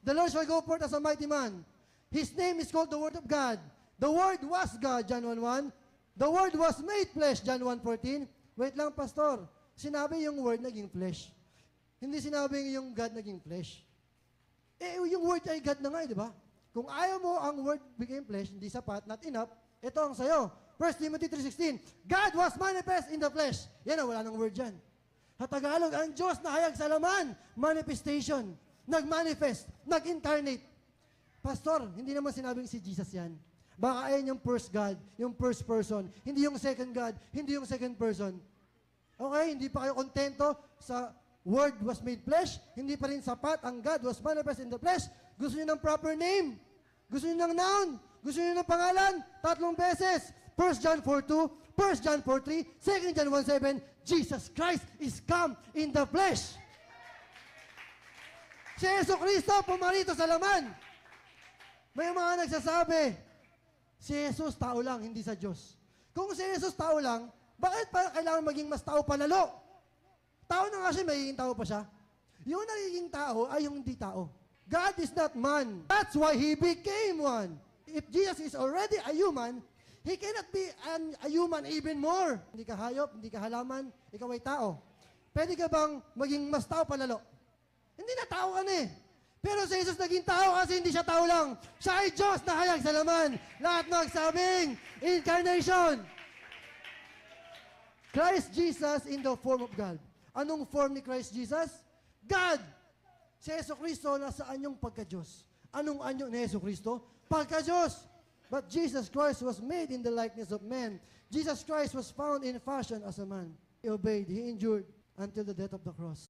The Lord shall go forth as a mighty man. His name is called the Word of God. The Word was God, John 1:1. The Word was made flesh, John 1:14. Wait lang, Pastor. Sinabi yung Word naging flesh. Hindi sinabi yung God naging flesh. Yung Word ay God na nga, di ba? Kung ayaw mo ang Word became flesh, hindi sapat, not enough, ito ang sayo. 1 Timothy 3:16, God was manifest in the flesh. Yan wala nang word dyan. Sa Tagalog, ang Diyos na hayag sa laman, manifestation. Nag-manifest, nag-incarnate. Pastor, hindi naman sinabing si Jesus yan. Baka ayan yung first God, yung first person. Hindi yung second God, hindi yung second person. Okay, hindi pa kayo kontento sa Word was made flesh, hindi pa rin sapat ang God was manifest in the flesh. Gusto niyo ng proper name? Gusto niyo ng noun? Gusto niyo ng pangalan? 3 beses. 1 John 4:2, 1 John 4:3, 2 John 1:7, Jesus Christ is come in the flesh. Si Yesu Cristo pumarito sa laman. May mga nagsasabi, si Jesus tao lang, hindi sa Diyos. Kung si Jesus tao lang, bakit pa kailangan maging mas tao palalo? Tao na nga siya, magiging tao pa siya. Yung nagiging tao ay yung hindi tao. God is not man. That's why He became one. If Jesus is already a human, He cannot be a human even more. Hindi ka hayop, hindi ka halaman, ikaw ay tao. Pwede ka bang maging mas tao palalo? Hindi na tao ka na eh. Pero si Jesus naging tao kasi hindi siya tao lang. Siya ay Diyos na hayag sa laman. Lahat nagsabing, incarnation. Christ Jesus in the form of God. Anong form ni Christ Jesus? God. Si Yesu Cristo, nasaan yung pagka-Diyos? Anong anyo ni Yesu Cristo? Pagka-Diyos. But Jesus Christ was made in the likeness of man. Jesus Christ was found in fashion as a man. He obeyed, He endured until the death of the cross.